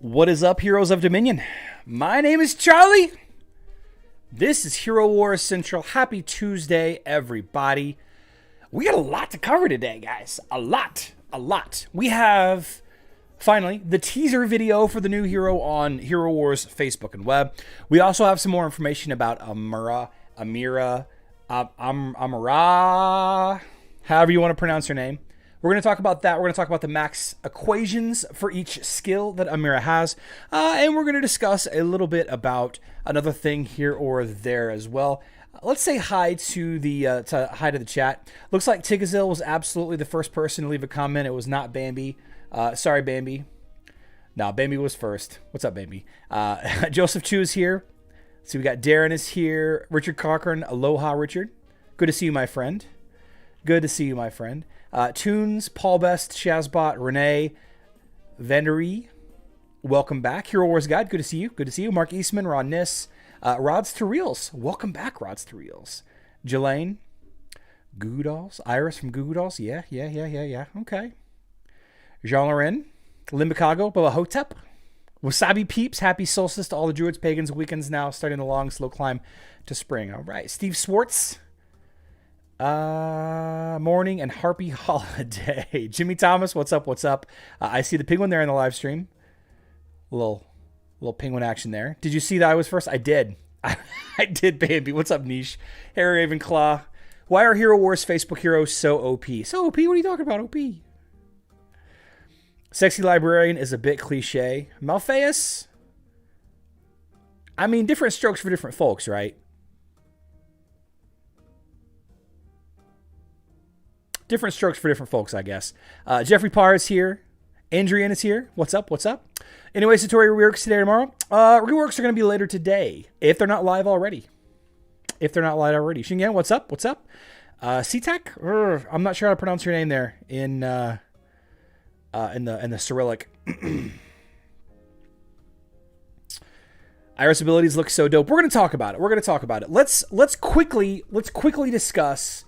What is up, Heroes of Dominion? My name is Charlie. This is Hero Wars Central. Happy Tuesday, everybody. We got a lot to cover today, guys. A lot. We have, finally, the teaser video for the new hero on Hero Wars Facebook and web. We also have some more information about Amira, however you want to pronounce her name. We're going to talk about that. We're going to talk about the max equations for each skill that Amira has. And we're going to discuss a little bit about another thing here or there as well. Let's say hi to the chat. Looks like Tigazil was absolutely the first person to leave a comment. It was not Bambi. Sorry, Bambi. No, Bambi was first. What's up, Bambi? Joseph Chu is here. So we got Darren is here. Richard Cochran. Aloha, Richard. Good to see you, my friend. Tunes, Paul Best, Shazbot, Renee, Vendery, welcome back. Hero Wars Guide, good to see you. Mark Eastman, Ron Niss, Rods to Reels, welcome back, Rods to Reels. Jelaine, Goo Goo Dolls, Iris from Goo Goo Dolls, yeah, okay. Jean Loren, Limbicago, Bubba Hotep, Wasabi Peeps, happy solstice to all the druids, pagans, weekends now, starting the long, slow climb to spring. All right, Steve Swartz, morning and Harpy Holiday. Jimmy Thomas, what's up? I see the penguin there in the live stream. Little penguin action there. Did you see that I was first? I did. I did, baby. What's up, Niche? Harry Ravenclaw. Why are Hero Wars Facebook heroes so OP? So OP? What are you talking about, OP? Sexy Librarian is a bit cliche. Malpheus? I mean, different strokes for different folks, right? Different strokes for different folks, I guess. Jeffrey Parr is here. Andrian is here. What's up? Anyway, Satori reworks today or tomorrow. Reworks are going to be later today, if they're not live already. Shingen, what's up? C-Tech? I'm not sure how to pronounce your name there in the Cyrillic. Iris abilities look so dope. We're going to talk about it. Let's quickly discuss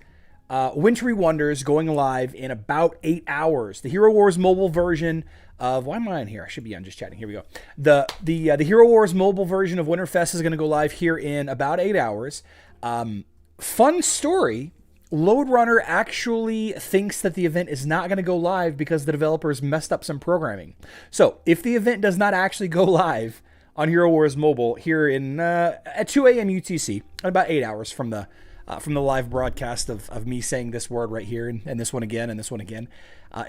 Wintry Wonders going live in about 8 hours. The Hero Wars mobile version of... Why am I in here? I should be on just chatting. Here we go. The Hero Wars mobile version of WinterFest is going to go live here in about 8 hours. Fun story. Lode Runner actually thinks that the event is not going to go live because the developers messed up some programming. So if the event does not actually go live on Hero Wars mobile here in at 2 a.m. UTC, in about 8 hours from the live broadcast of me saying this word right here and this one again and this one again.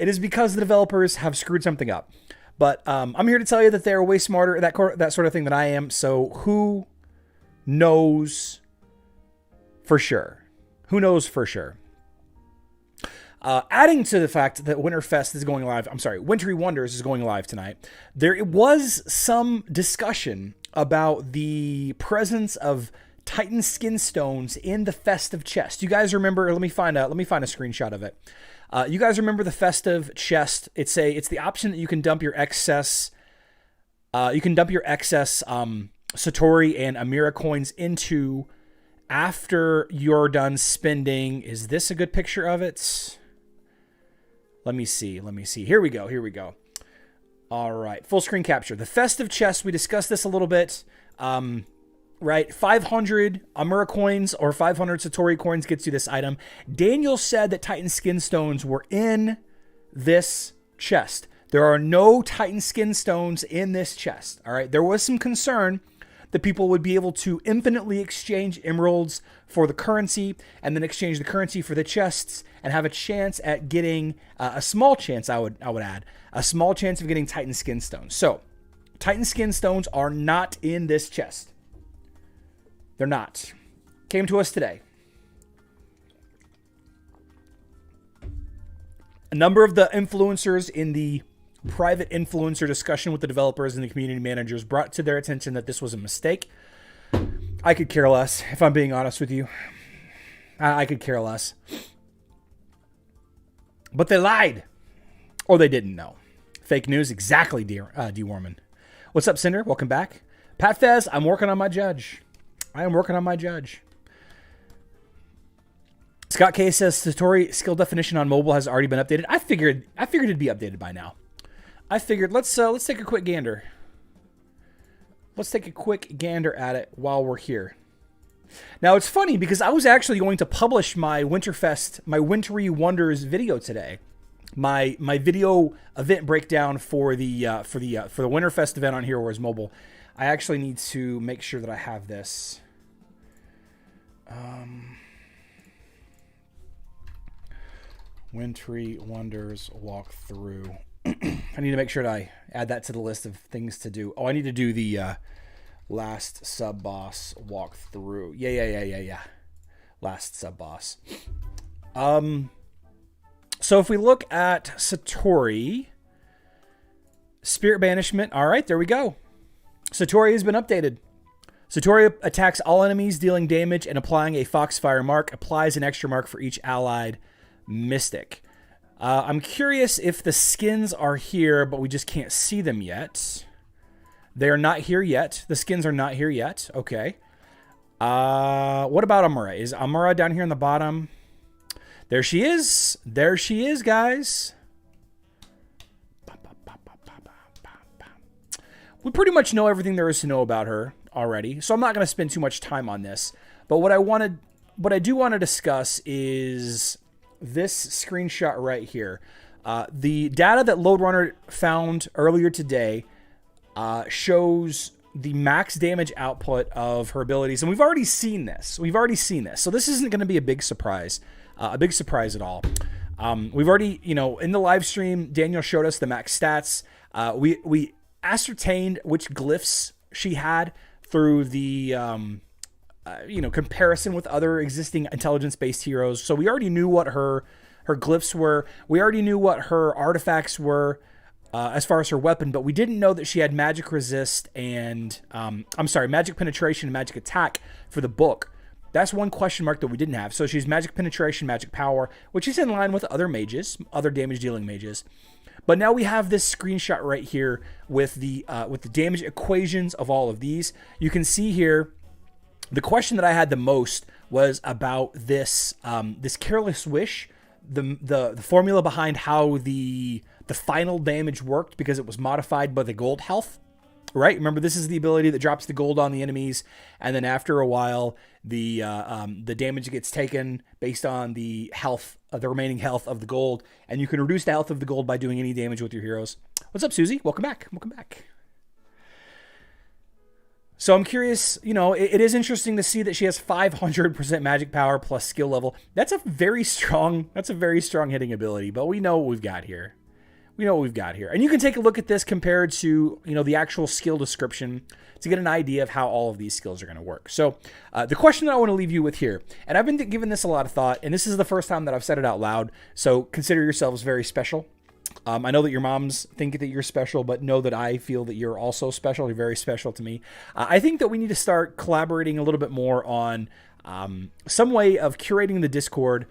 It is because the developers have screwed something up. But I'm here to tell you that they're way smarter, that sort of thing, than I am. So who knows for sure? Adding to the fact that WinterFest is going live, Wintry Wonders is going live tonight. There was some discussion about the presence of Titan skin stones in the festive chest. You guys remember? Let me find a screenshot of it. You guys remember the festive chest? It's the option that you can dump your excess. Satori and Amira coins into after you're done spending. Is this a good picture of it? Let me see. Here we go. All right, full screen capture. The festive chest. We discussed this a little bit. Right, 500 Amira coins or 500 Satori coins gets you this item. Daniel said that Titan skin stones were in this chest. There are no Titan skin stones in this chest. All right, there was some concern that people would be able to infinitely exchange emeralds for the currency and then exchange the currency for the chests and have a chance at getting a small chance. I would add a small chance of getting Titan skin stones. So Titan skin stones are not in this chest. They're not. Came to us today. A number of the influencers in the private influencer discussion with the developers and the community managers brought to their attention that this was a mistake. I could care less, if I'm being honest with you. I could care less. But they lied. Or they didn't know. Fake news, exactly, D. Warman. What's up, Cinder? Welcome back. Pat Fez, I'm working on my judge. Scott K says Satori skill definition on mobile has already been updated. I figured it'd be updated by now. Let's take a quick gander. let's take a quick gander at it while we're here. Now, it's funny because I was actually going to publish my WinterFest, my Wintry Wonders video today. My video event breakdown for the WinterFest event on HeroWars Mobile. I actually need to make sure that I have this. Wintry Wonders walkthrough. I need to make sure that I add that to the list of things to do. Oh, I need to do the last sub-boss walkthrough. Yeah. Last sub-boss. So if we look at Satori, Spirit Banishment. All right, there we go. Satori has been updated. Satori attacks all enemies, dealing damage and applying a Foxfire mark. Applies an extra mark for each allied mystic. I'm curious if the skins are here, but we just can't see them yet. They are not here yet. The skins are not here yet. Okay. What about Amira? Is Amira down here on the bottom? There she is. There she is, guys. We pretty much know everything there is to know about her already, so I'm not going to spend too much time on this. But what I do want to discuss is this screenshot right here. The data that Lode Runner found earlier today shows the max damage output of her abilities, and we've already seen this. So this isn't going to be a big surprise at all. We've already, in the live stream, Daniel showed us the max stats. We ascertained which glyphs she had through the comparison with other existing intelligence-based heroes. So we already knew what her glyphs were. We already knew what her artifacts were as far as her weapon, but we didn't know that she had magic resist and magic penetration and magic attack for the book. That's one question mark that we didn't have. So she's magic penetration, magic power, which is in line with other mages, other damage dealing mages. But now we have this screenshot right here with the damage equations of all of these. You can see here, the question that I had the most was about this this Careless Wish, the formula behind how the final damage worked, because it was modified by the gold health. Right? Remember, this is the ability that drops the gold on the enemies, and then after a while, the damage gets taken based on the health, the remaining health of the gold, and you can reduce the health of the gold by doing any damage with your heroes. What's up, Susie? Welcome back. Welcome back. So I'm curious, it is interesting to see that she has 500% magic power plus skill level. That's a very strong hitting ability, but we know what we've got here. And you can take a look at this compared to, the actual skill description to get an idea of how all of these skills are going to work. So the question that I want to leave you with here, and I've been giving this a lot of thought, and this is the first time that I've said it out loud, so consider yourselves very special. I know that your moms think that you're special, but know that I feel that you're also special. You're very special to me. I think that we need to start collaborating a little bit more on some way of curating the Discord,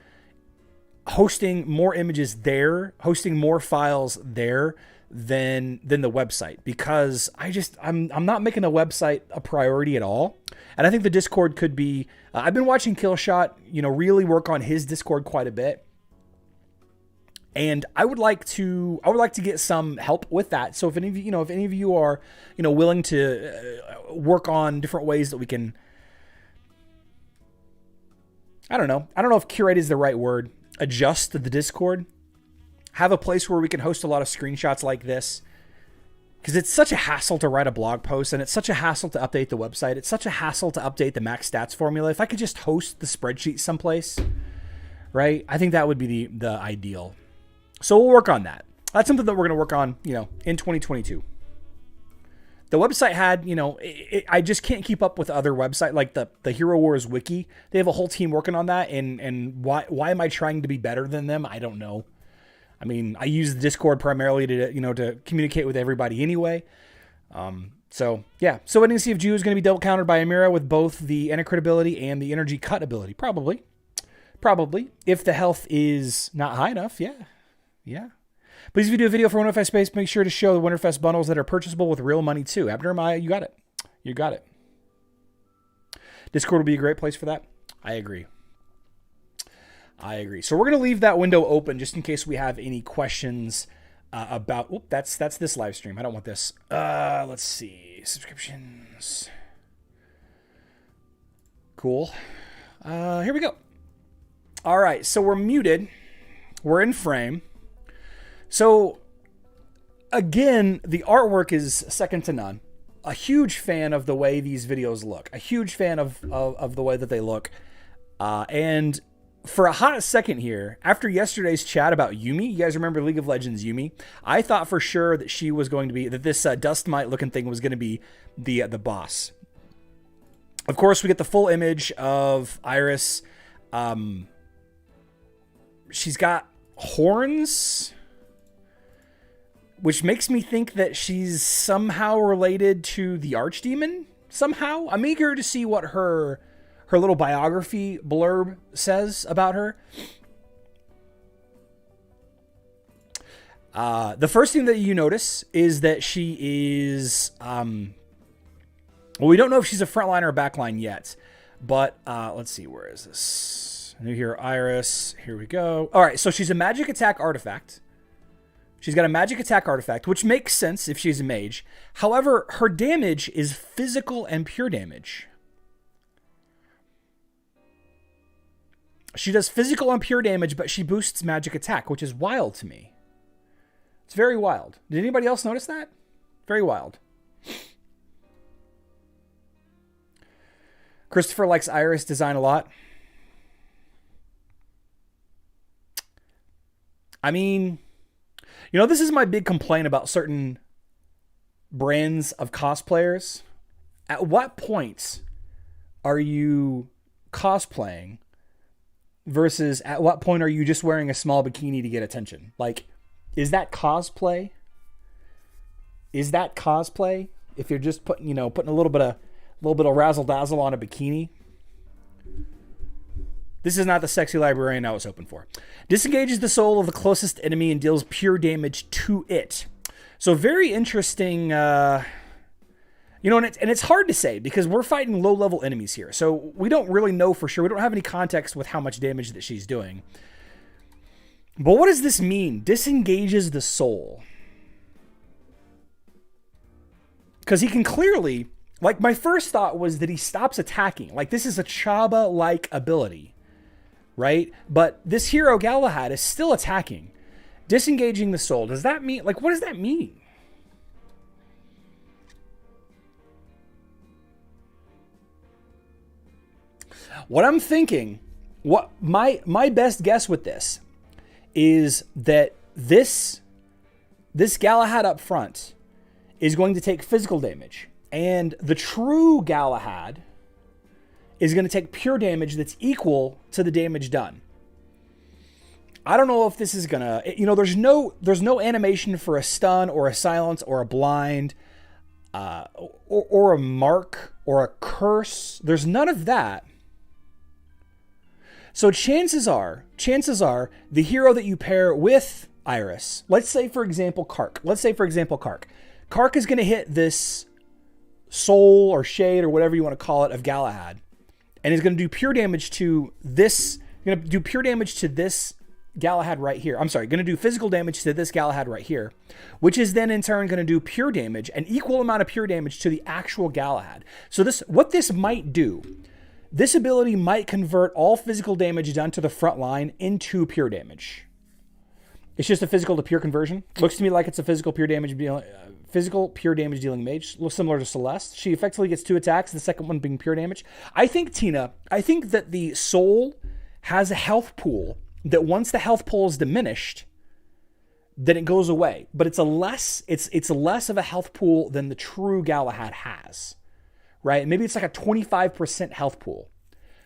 hosting more images there, hosting more files there than the website, because I'm not making the website a priority at all. And I think the Discord could be, I've been watching Killshot, really work on his Discord quite a bit. And I would like to get some help with that. So if any of you are, willing to work on different ways that we can, I don't know if curate is the right word, adjust the Discord, have a place where we can host a lot of screenshots like this, because it's such a hassle to write a blog post, and it's such a hassle to update the website. It's such a hassle to update the max stats formula. If I could just host the spreadsheet someplace, right? I think that would be the ideal. So we'll work on that. That's something that we're going to work on, in 2022. The website had, I just can't keep up with other websites like the Hero Wars wiki. They have a whole team working on that, and why am I trying to be better than them? I don't know. I mean, I use the Discord primarily to communicate with everybody anyway. So yeah. So waiting to see if Ju is going to be double countered by Amira with both the Enercrit ability and the Energy Cut ability. Probably. If the health is not high enough, yeah. Please, if you do a video for WinterFest Space, make sure to show the WinterFest bundles that are purchasable with real money too. Abner, you got it. Discord will be a great place for that. I agree. So we're going to leave that window open just in case we have any questions about. Oop, that's this live stream. I don't want this. Let's see, subscriptions. Cool. Here we go. All right, so we're muted. We're in frame. So again, the artwork is second to none. A huge fan of the way these videos look. A huge fan of the way that they look. And for a hot second here, after yesterday's chat about Yuumi, you guys remember League of Legends Yuumi? I thought for sure that she was going to be, that this dust mite looking thing was going to be the boss. Of course, we get the full image of Iris. She's got horns, which makes me think that she's somehow related to the Archdemon. Somehow, I'm eager to see what her little biography blurb says about her. The first thing that you notice is that she is, well, we don't know if she's a frontline or a backline yet, but let's see, where is this? New here, Iris. Here we go. All right, so she's a magic attack artifact. She's got a magic attack artifact, which makes sense if she's a mage. However, her damage is physical and pure damage. She does physical and pure damage, but she boosts magic attack, which is wild to me. It's very wild. Did anybody else notice that? Very wild. Christopher likes Iris design a lot. I mean, you know, this is my big complaint about certain brands of cosplayers. At what point are you cosplaying versus at what point are you just wearing a small bikini to get attention? Like, is that cosplay? Is that cosplay? If you're just putting a little bit of razzle dazzle on a bikini. This is not the sexy librarian I was hoping for. Disengages the soul of the closest enemy and deals pure damage to it. So very interesting. And it's hard to say because we're fighting low-level enemies here. So we don't really know for sure. We don't have any context with how much damage that she's doing. But what does this mean? Disengages the soul. Because he can clearly, like, my first thought was that he stops attacking. Like, this is a Chaba-like ability, right? But this hero Galahad is still attacking. Disengaging the soul. Does that mean, like, what does that mean? What I'm thinking, what my best guess with this is that this Galahad up front is going to take physical damage, and the true Galahad is going to take pure damage that's equal to the damage done. I don't know if this is gonna, there's no animation for a stun or a silence or a blind, or a mark or a curse. There's none of that. So chances are the hero that you pair with Iris, let's say for example Kark. Kark is going to hit this soul or shade or whatever you want to call it of Galahad, and is going to do pure damage to this. Going to do pure damage to this Galahad right here. I'm sorry, going to do physical damage to this Galahad right here, which is then in turn going to do pure damage, an equal amount of pure damage to the actual Galahad. So what this might do, this ability might convert all physical damage done to the front line into pure damage. It's just a physical to pure conversion. Looks to me like it's a physical pure damage dealing mage. Looks similar to Celeste. She effectively gets 2 attacks, the second one being pure damage. I think that the soul has a health pool that once the health pool is diminished, then it goes away. But it's less of a health pool than the true Galahad has. Right? Maybe it's like a 25% health pool.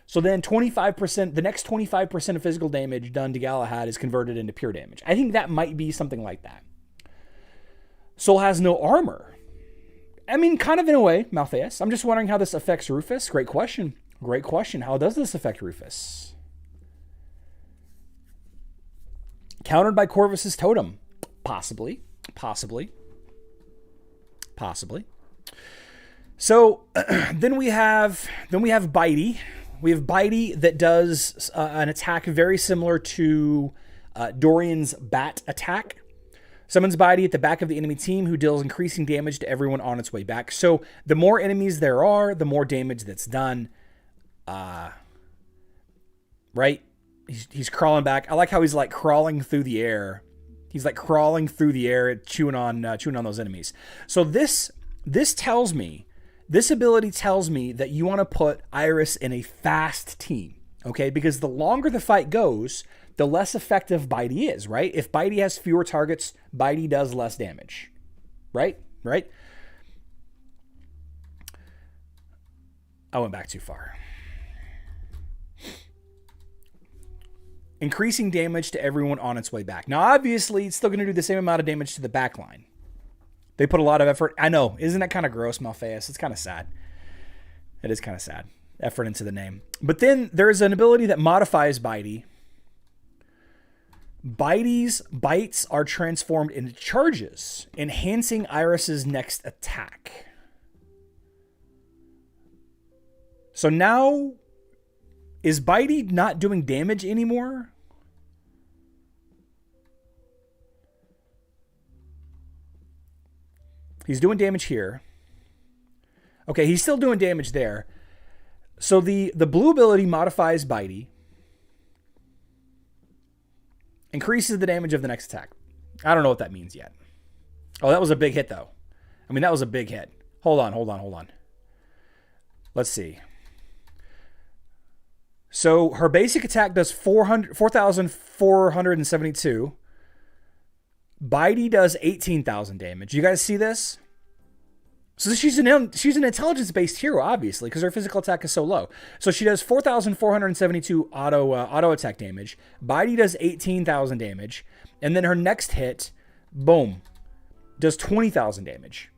So then 25%, the next 25% of physical damage done to Galahad is converted into pure damage. I think that might be something like that. Soul has no armor. I mean, kind of in a way, Malpheus. I'm just wondering how this affects Rufus. Great question. How does this affect Rufus? Countered by Corvus's totem. Possibly. So then we have Bitey. We have Bitey that does an attack very similar to Dorian's bat attack. Summons Bitey at the back of the enemy team who deals increasing damage to everyone on its way back. So the more enemies there are, the more damage that's done. Right? He's crawling back. I like how he's like crawling through the air. He's like crawling through the air, chewing on those enemies. So this tells me, this ability tells me that you want to put Iris in a fast team, okay? Because the longer the fight goes, the less effective Bitey is, right? If Bitey has fewer targets, Bitey does less damage, right? Right? I went back too far. Increasing damage to everyone on its way back. Now, obviously, it's still going to do the same amount of damage to the back line. They put a lot of effort. I know. Isn't that kind of gross, Malphaeus? It's kind of sad. It is kind of sad. Effort into the name. But then there's an ability that modifies Bitey. Bitey's bites are transformed into charges, enhancing Iris's next attack. So now, is Bitey not doing damage anymore? He's doing damage here. Okay, he's still doing damage there. So the blue ability modifies Bitey. Increases the damage of the next attack. I don't know what that means yet. Oh, that was a big hit, though. I mean, that was a big hit. Hold on. Let's see. So her basic attack does 4,472. Bitey does 18,000 damage. You guys see this? So she's an intelligence-based hero, obviously, because her physical attack is so low. So she does 4,472 auto attack damage. Bitey does 18,000 damage. And then her next hit, boom, does 20,000 damage.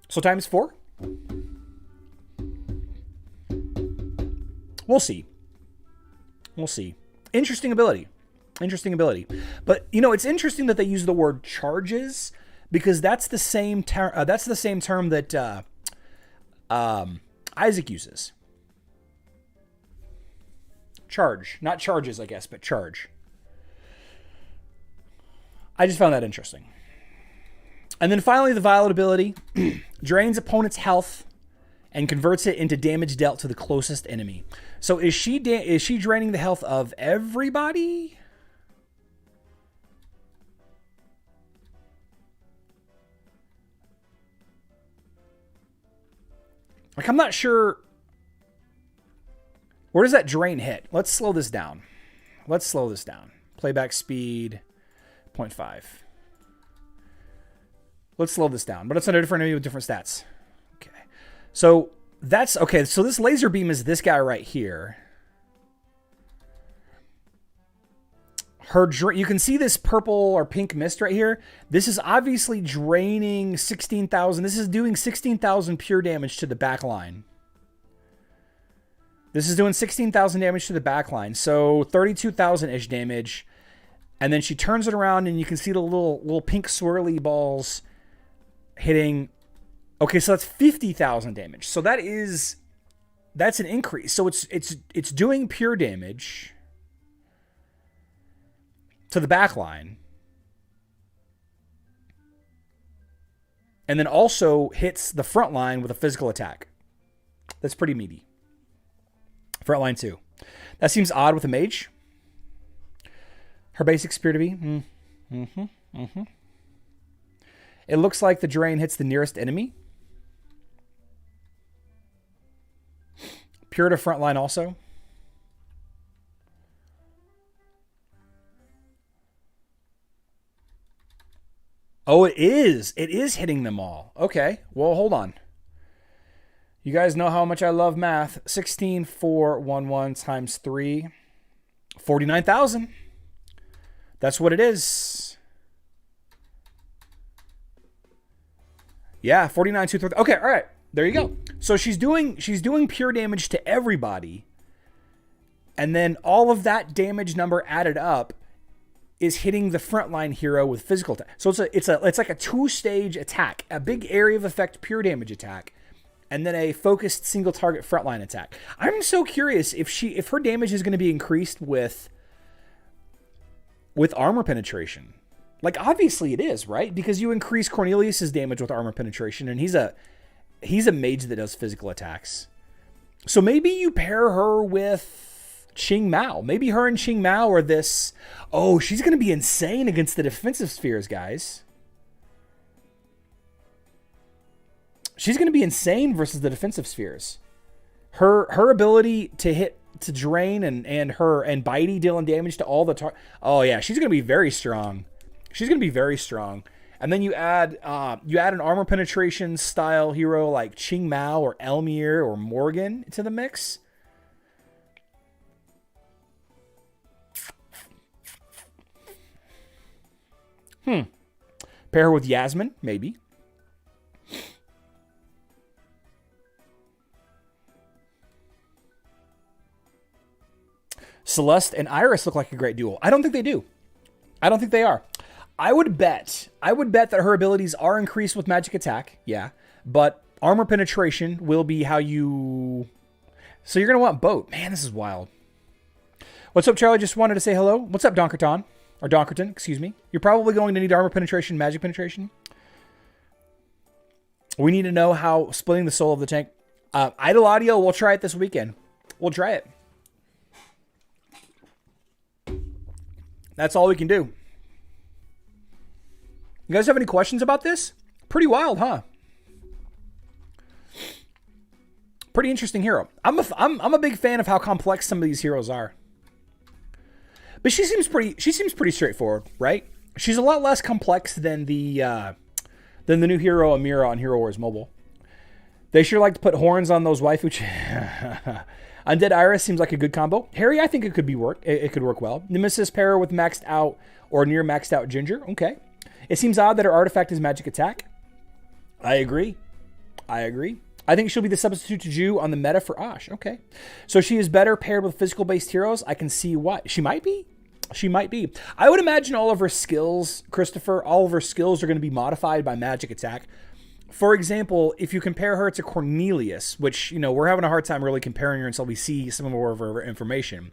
So times 4? We'll see. Interesting ability. But, you know, it's interesting that they use the word charges, because that's the same term that Isaac uses. Charge. Not charges, I guess, but charge. I just found that interesting. And then finally, the Violet ability drains opponent's health and converts it into damage dealt to the closest enemy. So is she draining the health of everybody? Like, I'm not sure. Where does that drain hit? Let's slow this down. Playback speed, 0.5. Let's slow this down. But it's on a different enemy with different stats. Okay. So that's okay. So this laser beam is this guy right here. You can see this purple or pink mist right here. This is obviously draining 16,000. This is doing 16,000 pure damage to the back line. This is doing 16,000 damage to the back line. So 32,000-ish damage. And then she turns it around and you can see the little pink swirly balls hitting. Okay, so that's 50,000 damage. So that's an increase. So it's doing pure damage to the back line. And then also hits the front line with a physical attack. That's pretty meaty. Front line too. That seems odd with a mage. Her basic appear to be. It looks like the drain hits the nearest enemy. Pure to front line also. Oh, it is. It is hitting them all. Okay. Well, hold on. You guys know how much I love math. 16,411 times 3. 49,000. That's what it is. Yeah, 49,230. Okay, all right. There you go. So she's doing pure damage to everybody. And then all of that damage number added up is hitting the frontline hero with physical attack. So it's like a 2-stage attack, a big area of effect pure damage attack, and then a focused single target frontline attack. I'm so curious if her damage is going to be increased with with armor penetration. Like, obviously it is, right? Because you increase Cornelius's damage with armor penetration, and he's a mage that does physical attacks. So maybe you pair her with Qing Mao. Maybe her and Qing Mao are this... Oh, she's going to be insane against the defensive spheres, guys. She's going to be insane versus the defensive spheres. Her ability to hit, to drain, and Bitey dealing damage to all the... Oh, yeah, she's going to be very strong. She's going to be very strong. And then you add an armor penetration style hero like Qing Mao or Elmir or Morgan to the mix. Pair her with Yasmin, maybe. Celeste and Iris look like a great duo. I don't think they do. I don't think they are. I would bet that her abilities are increased with magic attack. Yeah. But armor penetration will be how you... So you're going to want both. Man, this is wild. What's up, Charlie? Just wanted to say hello. What's up, Donkerton? Or Donkerton, excuse me. You're probably going to need armor penetration, magic penetration. We need to know how splitting the soul of the tank. Idle Audio, we'll try it this weekend. We'll try it. That's all we can do. You guys have any questions about this? Pretty wild, huh? Pretty interesting hero. I'm a big fan of how complex some of these heroes are. But she seems pretty straightforward, right? She's a lot less complex than the new hero Amira on Hero Wars Mobile. They sure like to put horns on those waifu. Undead Iris seems like a good combo. Harry, I think it could work well. Nemesis pair with maxed out or near maxed out Ginger. Okay. It seems odd that her artifact is magic attack. I agree. I think she'll be the substitute to Ju on the meta for Ash. Okay. So she is better paired with physical based heroes. I can see why. She might be. I would imagine all of her skills, Christopher, all of her skills are going to be modified by magic attack. For example, if you compare her to Cornelius, which, we're having a hard time really comparing her until we see some more of her information.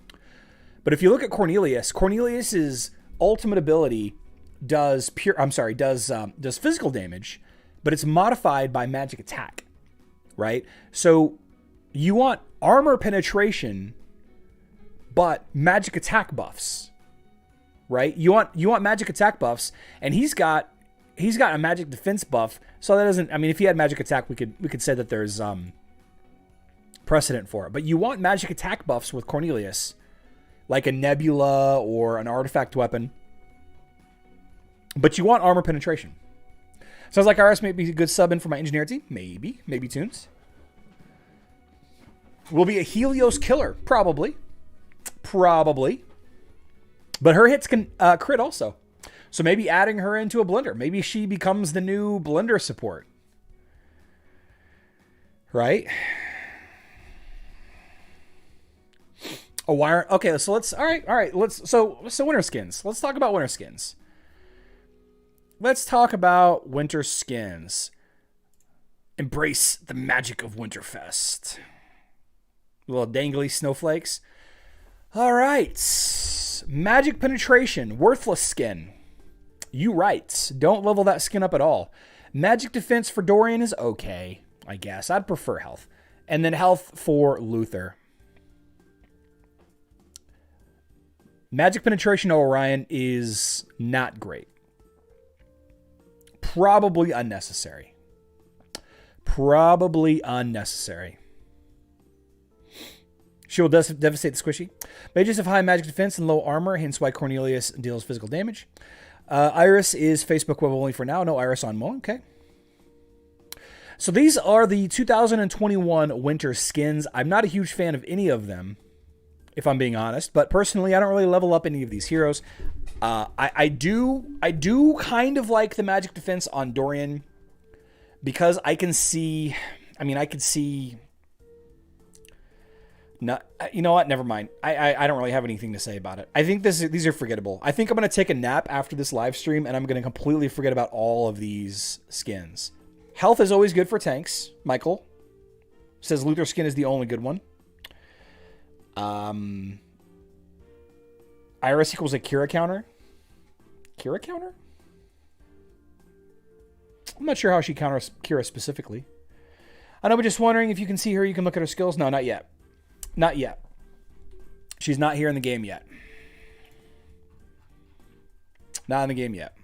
But if you look at Cornelius's ultimate ability does physical damage, but it's modified by magic attack, right? So you want armor penetration, but magic attack buffs, right? You want magic attack buffs, and he's got a magic defense buff. So that doesn't, if he had magic attack, we could say that there's precedent for it. But you want magic attack buffs with Cornelius, like a nebula or an artifact weapon. But you want armor penetration. Sounds like RS may be a good sub in for my engineer team. Maybe Tunes. Will be a Helios killer, probably. But her hits can crit also. So maybe adding her into a blender. Maybe she becomes the new blender support. Right? A wire. Okay, so let's... All right. So winter skins. Let's talk about winter skins. Let's talk about winter skins. Embrace the magic of WinterFest. Little dangly snowflakes. All right. Magic penetration. Worthless skin. You right. Don't level that skin up at all. Magic defense for Dorian is okay, I guess. I'd prefer health. And then health for Luther. Magic penetration to Orion is not great. Probably unnecessary. She will devastate the squishy. Mages have high magic defense and low armor, hence why Cornelius deals physical damage. Iris is Facebook web only for now. No Iris on Mo. Okay. So these are the 2021 winter skins. I'm not a huge fan of any of them, if I'm being honest. But personally, I don't really level up any of these heroes. I do kind of like the magic defense on Dorian because I can see. No, you know what? Never mind. I don't really have anything to say about it. I think these are forgettable. I think I'm going to take a nap after this live stream, and I'm going to completely forget about all of these skins. Health is always good for tanks. Michael says Luther skin is the only good one. Iris equals a Kira counter. Kira counter? I'm not sure how she counters Kira specifically. I know, but just wondering if you can see her, you can look at her skills. No, not yet. Not yet. She's not here in the game yet. Not in the game yet.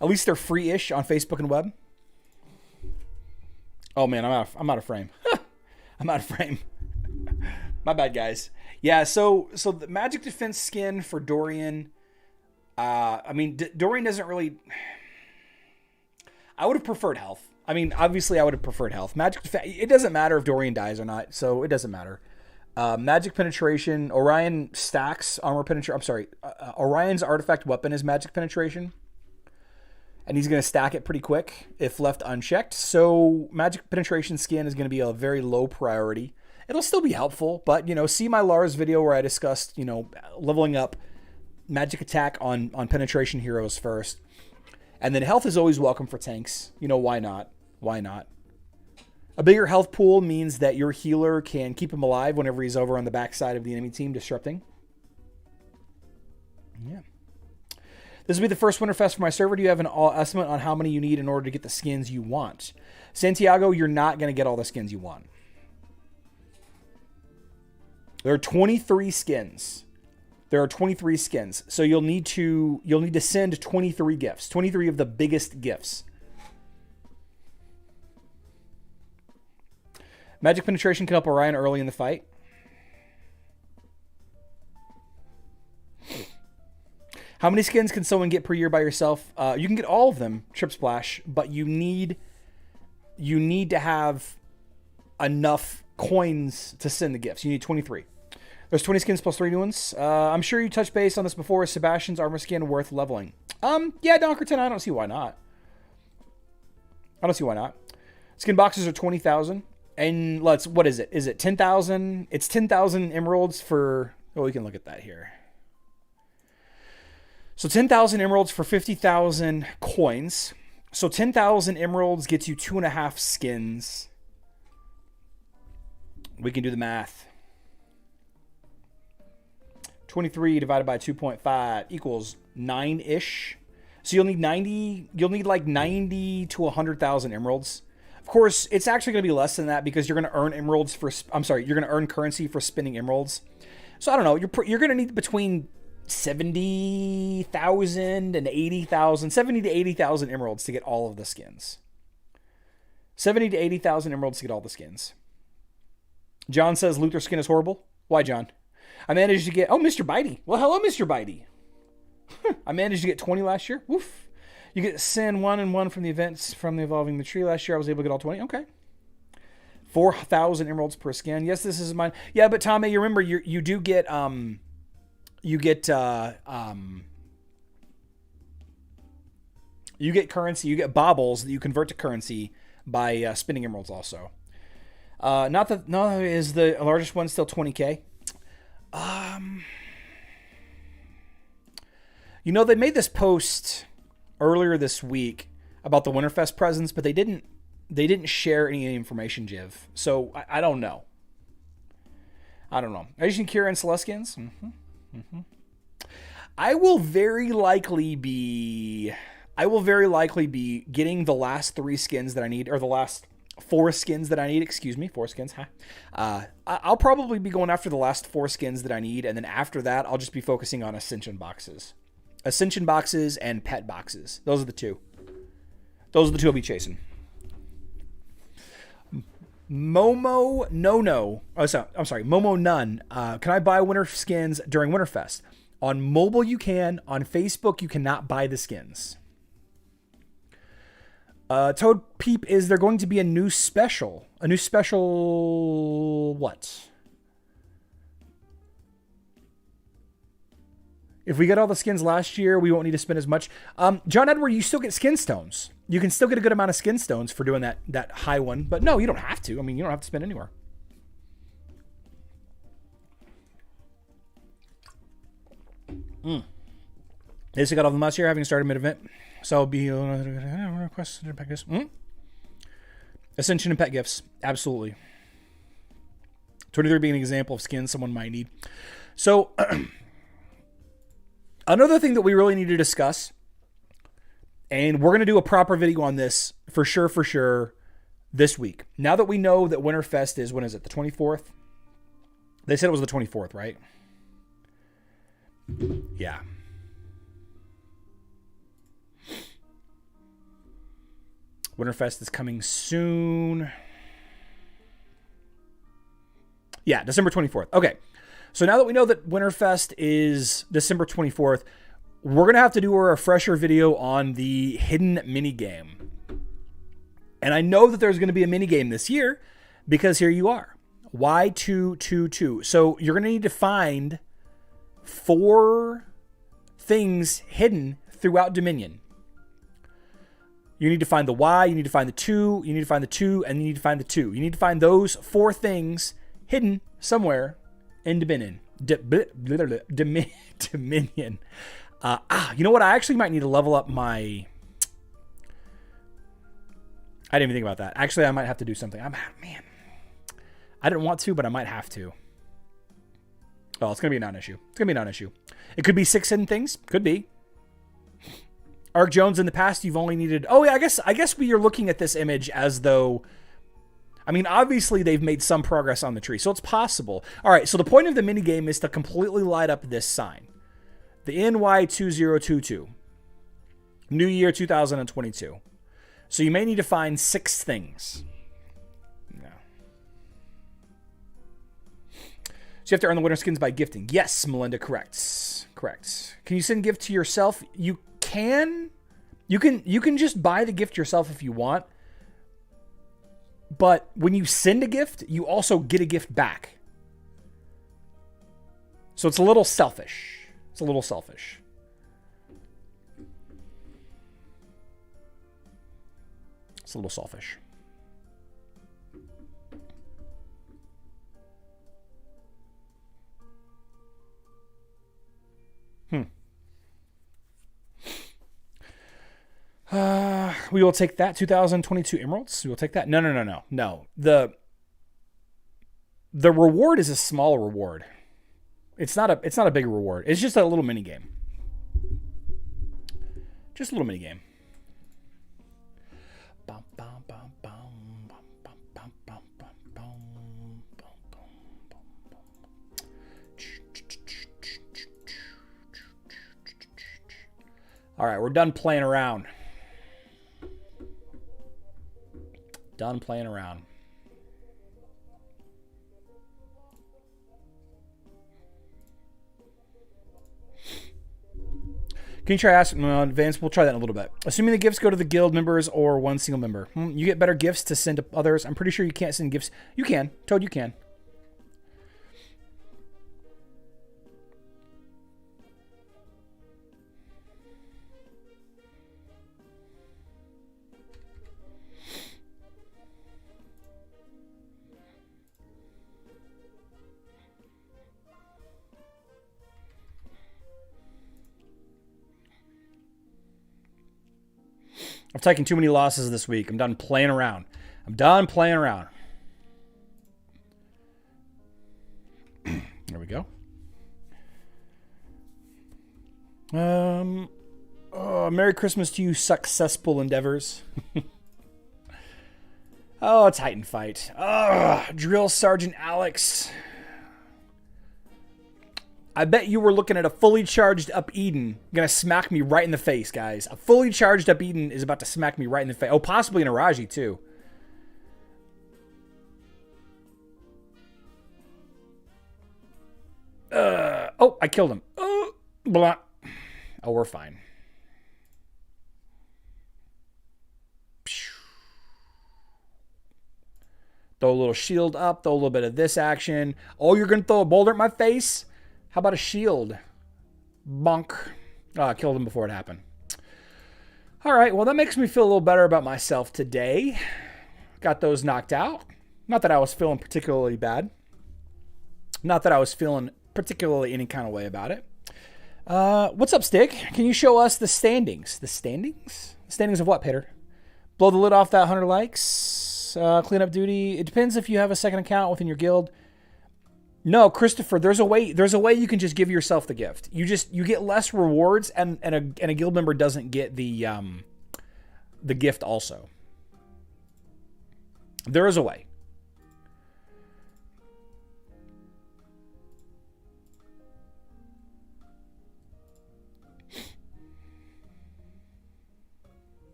At least they're free-ish on Facebook and web. Oh man, I'm out of frame. I'm out of frame. My bad, guys. Yeah, so the magic defense skin for Dorian. I mean, Dorian doesn't really. I would have preferred health. I mean, obviously, I would have preferred health. Magic defense. It doesn't matter if Dorian dies or not, so it doesn't matter. Magic penetration. Orion stacks armor penetration. I'm sorry. Orion's artifact weapon is magic penetration. And he's going to stack it pretty quick if left unchecked. So magic penetration skin is going to be a very low priority. It'll still be helpful, but, see my Lars video where I discussed, leveling up magic attack on penetration heroes first. And then health is always welcome for tanks. Why not? Why not? A bigger health pool means that your healer can keep him alive whenever he's over on the backside of the enemy team disrupting. Yeah. This will be the first WinterFest for my server. Do you have an estimate on how many you need in order to get the skins you want? Santiago, you're not going to get all the skins you want. There are 23 skins. There are 23 skins. So you'll need to send 23 gifts. 23 of the biggest gifts. Magic penetration can help Orion early in the fight. How many skins can someone get per year by yourself? You can get all of them, Trip Splash, but you need to have enough coins to send the gifts. You need 23. There's 20 skins plus 3 new ones. I'm sure you touched base on this before. Is Sebastian's armor skin worth leveling? Yeah, Donkerton, I don't see why not. I don't see why not. Skin boxes are 20,000. And what is it? Is it 10,000? It's 10,000 emeralds for... Oh, we can look at that here. So 10,000 emeralds for 50,000 coins. So 10,000 emeralds gets you 2.5 skins. We can do the math. 23 divided by 2.5 equals 9-ish. So you'll need like 90 to 100,000 emeralds. Of course, it's actually going to be less than that because you're going to earn emeralds for... you're going to earn currency for spinning emeralds. So I don't know. You're going to need between 70,000 and 80,000, 70 to 80,000 emeralds to get all of the skins. 70 to 80,000 emeralds to get all the skins. John says Luther skin is horrible. Why, John? I managed to get... Oh, Mr. Bitey. Well, hello, Mr. Bitey. I managed to get 20 last year. Woof. You get Sin 1 and 1 from the events from the Evolving the Tree last year. I was able to get all 20. Okay. 4,000 emeralds per skin. Yes, this is mine. Yeah, but Tommy, you remember you do get... You get currency. You get baubles that you convert to currency by spinning emeralds. Also, is the largest one still 20K? They made this post earlier this week about the WinterFest presents, but they didn't share any information, Jiv. So I don't know. I don't know. Are you using Kira and Celeste skins? Mm-hmm. Mm-hmm. I will very likely be getting the last 3 skins that I need, or the last 4 skins that I need. Excuse me, 4 skins. I'll probably be going after the last 4 skins that I need, and then after that, I'll just be focusing on Ascension boxes and pet boxes. Those are the two. Those are the two I'll be chasing. Momo no. Oh, sorry. I'm sorry. Momo none. Can I buy winter skins during WinterFest? On mobile, you can. On Facebook, you cannot buy the skins. Toad Peep, is there going to be a new special? A new special what? If we get all the skins last year, we won't need to spend as much. John Edward, you still get skin stones. You can still get a good amount of skin stones for doing that high one. But no, you don't have to. I mean, you don't have to spend anywhere. This got all the last year, having started mid-event. So I'll be request pet gifts. Ascension and pet gifts. Absolutely. 23 being an example of skins someone might need. So Another thing that we really need to discuss, and we're going to do a proper video on this for sure this week. Now that we know that WinterFest is, when is it, the 24th? They said it was the 24th, right? Yeah. WinterFest is coming soon. Yeah, December 24th. Okay. So now that we know that WinterFest is December 24th, we're going to have to do a refresher video on the hidden minigame. And I know that there's going to be a minigame this year because here you are. Y222. So you're going to need to find 4 things hidden throughout Dominion. You need to find the Y, you need to find the 2, you need to find the 2, and you need to find the 2. You need to find those 4 things hidden somewhere in Dominion. Dominion. You know what? I actually might need to level up my... I didn't even think about that. Actually, I might have to do something. Man, I didn't want to, but I might have to. Oh, it's going to be a non-issue. It's going to be a non-issue. It could be 6 hidden things. Could be. Arc Jones, in the past, you've only needed... Oh, yeah, I guess we are looking at this image as though... I mean, obviously, they've made some progress on the tree, so it's possible. All right, so the point of the minigame is to completely light up this sign. The NY2022. New Year 2022. So you may need to find 6 things. No. So you have to earn the winter skins by gifting. Yes, Melinda, correct. Correct. Can you send gift to yourself? You can. You can just buy the gift yourself if you want. But when you send a gift, you also get a gift back. So it's a little selfish. It's a little selfish. It's a little selfish. We will take that. 2022 emeralds. We will take that. No. The reward is a small reward. It's not a big reward. It's just a little mini game. Just a little mini game. All right, we're done playing around. Done playing around. Can you try asking in advance? We'll try that in a little bit. Assuming the gifts go to the guild members or one single member. You get better gifts to send to others. I'm pretty sure you can't send gifts. You can. Toad, you can. I've taken too many losses this week. I'm done playing around. There we go. Merry Christmas to you, successful endeavors. Oh, Titan fight. Drill Sergeant Alex. I bet you were looking at a fully charged up Eden. Gonna smack me right in the face, guys. A fully charged up Eden is about to smack me right in the face. Oh, possibly an Araji, too. Oh, I killed him. Oh, blah. Oh, we're fine. Throw a little shield up. Throw a little bit of this action. Oh, you're gonna throw a boulder at my face? How about a shield? Bonk. Oh, I killed him before it happened. All right, well, that makes me feel a little better about myself today. Got those knocked out. Not that I was feeling particularly bad. Not that I was feeling particularly any kind of way about it. What's up, Stick? Can you show us the standings? The standings? The standings of what, Peter? Blow the lid off that 100 likes. Cleanup duty. It depends if you have a second account within your guild. No, Christopher, there's a way you can just give yourself the gift. You get less rewards, and a guild member doesn't get the gift also. There is a way.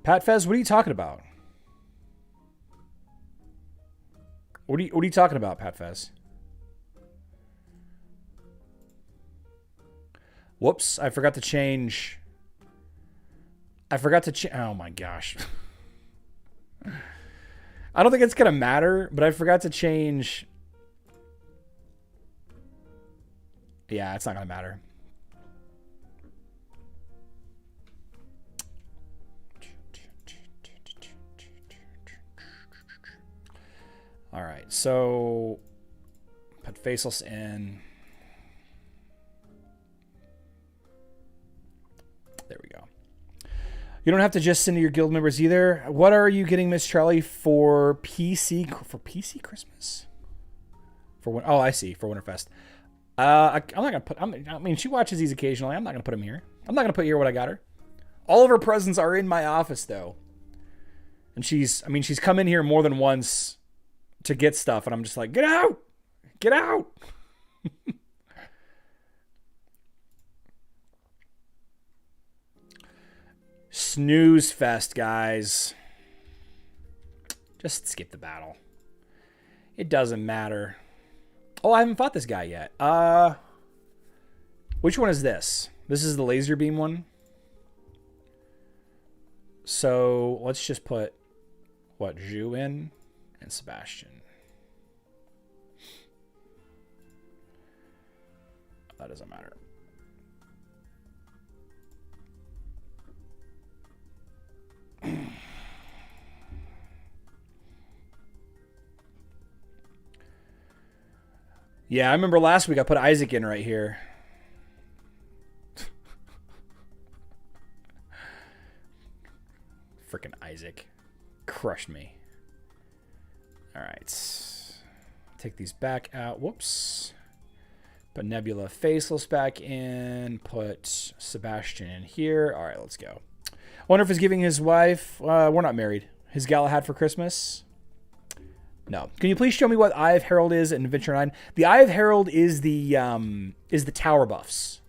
Pat Fez, what are you talking about? What are you talking about, Pat Fez? Whoops, I forgot to change. Oh my gosh. I don't think it's going to matter, but I forgot to change. Yeah, it's not going to matter. All right, so put faceless in. There we go. You don't have to just send to your guild members either. What are you getting, Miss Charlie, for PC Christmas? Oh, I see, for WinterFest. I'm not gonna put. I mean, she watches these occasionally. I'm not gonna put them here. I'm not gonna put here what I got her. All of her presents are in my office though, and she's come in here more than once to get stuff, and I'm just like, get out, get out. Snooze fest, guys. Just skip the battle. It doesn't matter. Oh, I haven't fought this guy yet. Which one is this? This is the laser beam one. So let's just put Zhu in and Sebastian. That doesn't matter. Yeah, I remember last week I put Isaac in right here. Freaking Isaac. Crushed me. Alright. Take these back out. Whoops. Put Nebula Faceless back in. Put Sebastian in here. Alright, let's go. Wonder if he's giving his wife... we're not married. His Galahad for Christmas? No. Can you please show me what Eye of Herald is in Adventure 9? The Eye of Herald is the tower buffs.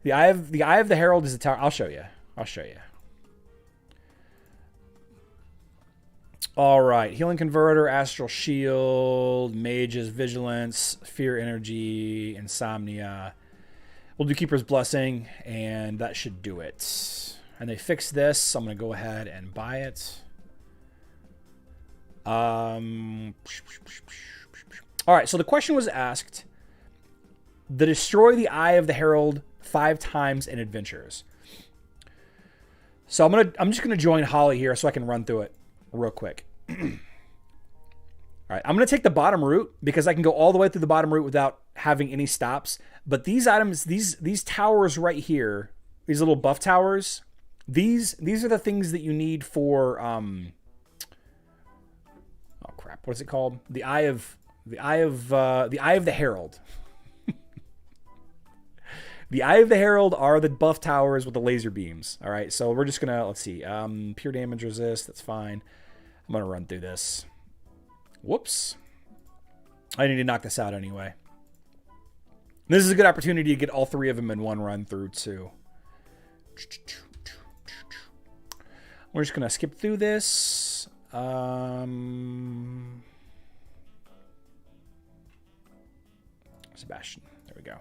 The Eye of the Herald is the tower. I'll show you. All right. Healing Converter, Astral Shield, Mage's Vigilance, Fear Energy, Insomnia. We'll do Keeper's Blessing, and that should do it. And they fixed this, so I'm going to go ahead and buy it. All right, so the question was asked to destroy the Eye of the Herald 5 times in adventures. So I'm just gonna join Holly here so I can run through it real quick. All right, I'm gonna take the bottom route because I can go all the way through the bottom route without having any stops. But these items, these towers right here, these little buff towers, these are the things that you need for oh crap, what is it called? The Eye of the Herald. The Eye of the Herald are the buff towers with the laser beams. All right, so we're just gonna, let's see, pure damage resist, that's fine. I'm gonna run through this. Whoops. I need to knock this out anyway. This is a good opportunity to get all 3 of them in one run through too. We're just gonna skip through this. Sebastian, there we go.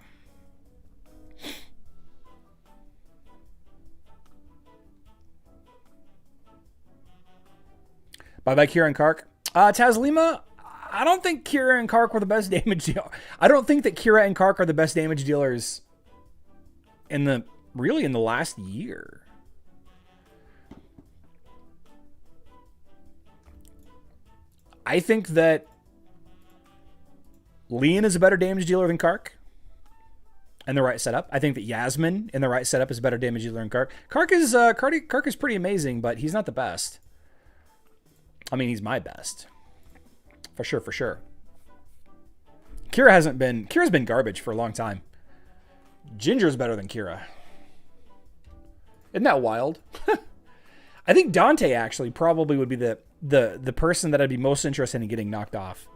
Bye-bye, Kira and Kark. Tazlima, I don't think Kira and Kark were the best damage dealers. I don't think that Kira and Kark are the best damage dealers in the last year. I think that Leon is a better damage dealer than Kark. in the right setup. I think that Yasmin in the right setup is better damage dealer than Kark. Kark is pretty amazing, but he's not the best. I mean, he's my best. For sure, for sure. Kira's been garbage for a long time. Ginger's better than Kira. Isn't that wild? I think Dante actually probably would be the person that I'd be most interested in getting knocked off.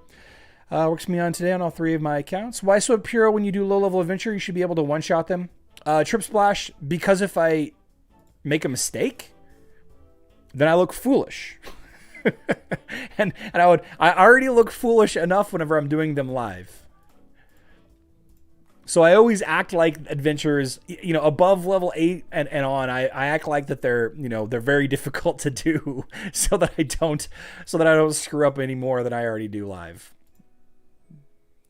Works me on today on all 3 of my accounts. Why so pure when you do low-level adventure? You should be able to one-shot them. Trip Splash, because if I make a mistake, then I look foolish. and I already look foolish enough whenever I'm doing them live. So I always act like adventures, above level 8 and on. I act like that they're very difficult to do, so that I don't screw up any more than I already do live.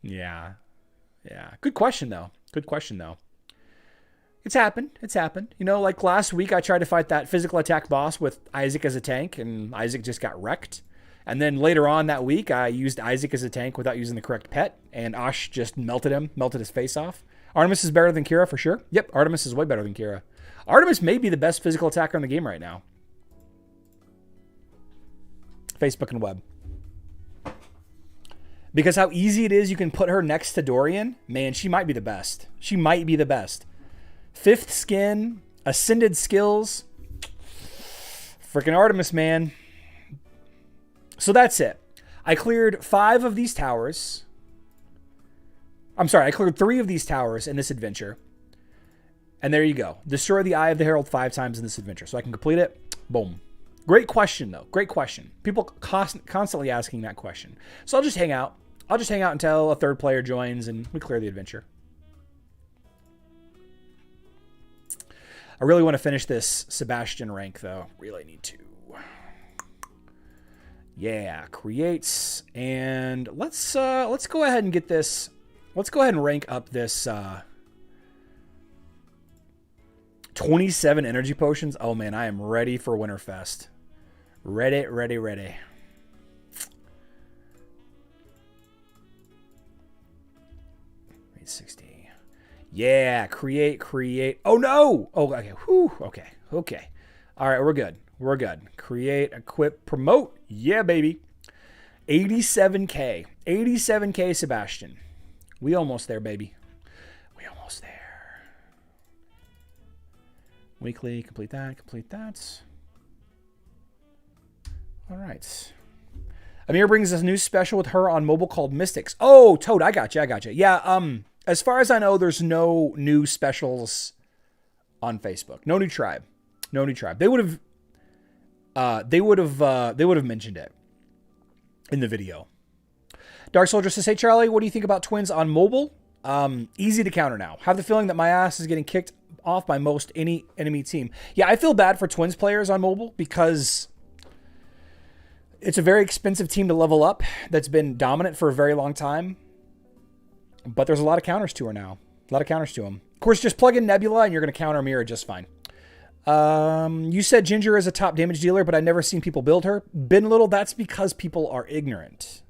Yeah. Good question though. It's happened. Like last week, I tried to fight that physical attack boss with Isaac as a tank, and Isaac just got wrecked. And then later on that week, I used Isaac as a tank without using the correct pet, and Ash just melted his face off. Artemis is better than Kira for sure. Yep, Artemis is way better than Kira. Artemis may be the best physical attacker in the game right now. Facebook and web. Because how easy it is, you can put her next to Dorian. Man, she might be the best. 5th skin, ascended skills. Freaking Artemis, man. So that's it. I cleared 5 of these towers. I'm sorry, I cleared 3 of these towers in this adventure. And there you go. Destroy the Eye of the Herald 5 times in this adventure. So I can complete it. Boom. Great question, though. Great question. People constantly asking that question. So I'll just hang out. Until a 3rd player joins and we clear the adventure. I really want to finish this Sebastian rank, though. Really need to. Yeah, creates, and let's go ahead and get this. Let's go ahead and rank up this 27 energy potions. Oh man, I am ready for WinterFest. Ready. 860. Yeah, create. Oh no! Oh, okay. Whew. Okay. All right, we're good. Create, equip, promote. Yeah, baby. 87K. 87K, Sebastian. We almost there, baby. We almost there. Weekly, complete that. All right. Amir brings us a new special with her on mobile called Mystics. Oh, Toad, I got you. Yeah, as far as I know, there's no new specials on Facebook. No new tribe. They would have mentioned it in the video. Dark Soldier says, hey, Charlie, what do you think about twins on mobile? Easy to counter now. Have the feeling that my ass is getting kicked off by most any enemy team. Yeah, I feel bad for twins players on mobile because it's a very expensive team to level up that's been dominant for a very long time. But there's a lot of counters to her now. Of course, just plug in Nebula and you're going to counter Amira just fine. You said Ginger is a top damage dealer, but I've never seen people build her. Bin Little, that's because people are ignorant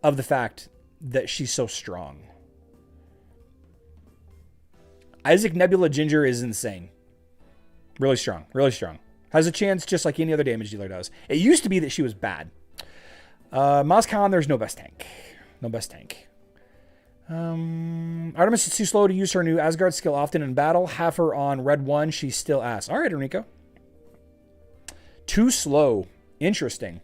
of the fact that she's so strong. Isaac Nebula Ginger is insane. Really strong. Has a chance just like any other damage dealer does. It used to be that she was bad. Moscon, there's no best tank. Artemis is too slow to use her new Asgard skill often in battle. Have her on red 1. She's still ass. All right, Enrico. Too slow. Interesting.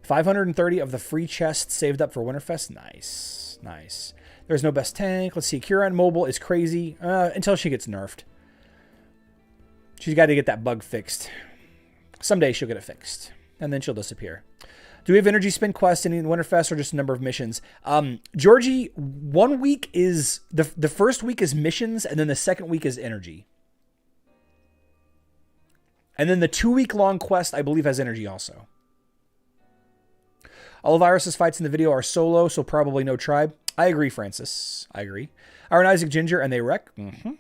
530 of the free chests saved up for WinterFest. Nice. There's no best tank. Let's see. Kira on mobile is crazy until she gets nerfed. She's got to get that bug fixed. Someday she'll get it fixed. And then she'll disappear. Do we have energy spin quests in WinterFest or just a number of missions? Georgie, 1 week is... The first week is missions, and then the second week is energy. And then the 2-week-long quest, I believe, has energy also. All of Iris's fights in the video are solo, so probably no tribe. I agree, Francis. I agree. Iron Isaac Ginger, and they wreck. Mm-hmm.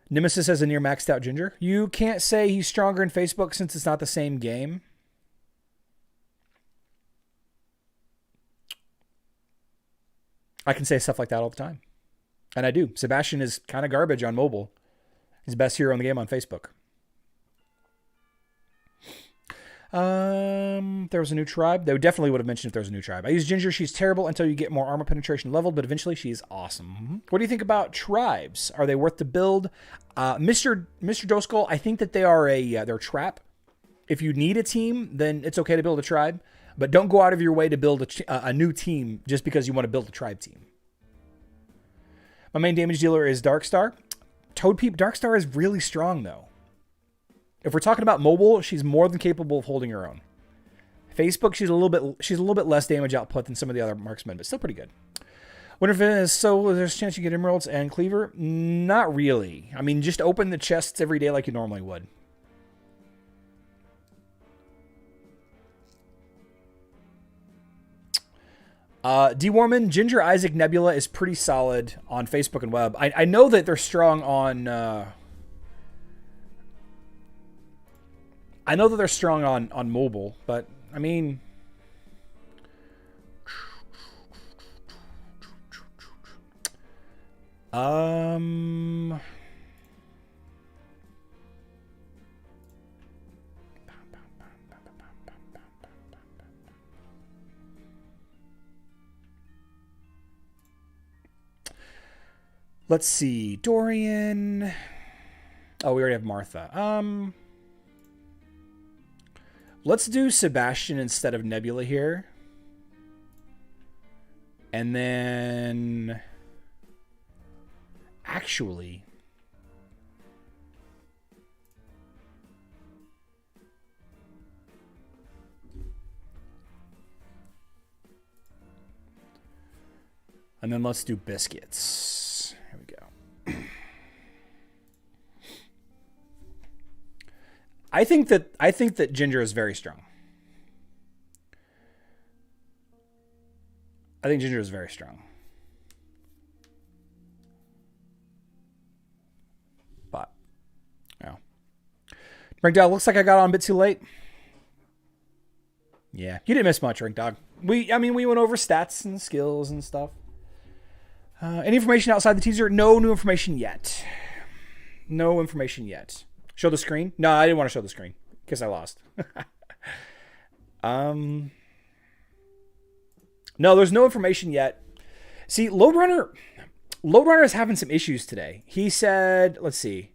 Nemesis has a near maxed out Ginger. You can't say he's stronger in Facebook since it's not the same game. I can say stuff like that all the time. And I do. Sebastian is kind of garbage on mobile. He's the best hero in the game on Facebook. There was a new tribe. They definitely would have mentioned if there was a new tribe. I use Ginger. She's terrible until you get more armor penetration leveled, but eventually she's awesome. What do you think about tribes? Are they worth the build? Mr. Doskull, I think that they are they're a trap. If you need a team, then it's okay to build a tribe, but don't go out of your way to build a new team just because you want to build a tribe team. My main damage dealer is Darkstar. Toadpeep, Darkstar is really strong though. If we're talking about mobile, she's more than capable of holding her own. Facebook, she's a little bit less damage output than some of the other marksmen, but still pretty good. WinterFest, so there's a chance you get emeralds and cleaver? Not really. I mean, just open the chests every day like you normally would. D. Warman, Ginger, Isaac, Nebula is pretty solid on Facebook and web. I know that they're strong on... I know that they're strong on mobile, but I mean, let's see, Dorian. Oh, we already have Martha. Let's do Sebastian instead of Nebula here. And then... Actually... And then let's do biscuits. Here we go. I think that Ginger is very strong. I think Ginger is very strong. But, yeah. Ring Dog, looks like I got on a bit too late. Yeah, you didn't miss much, Ring Dog. We went over stats and skills and stuff. Any information outside the teaser? No new information yet. No information yet. Show the screen? No, I didn't want to show the screen because I lost. No, there's no information yet. See, Lode Runner is having some issues today. He said, let's see.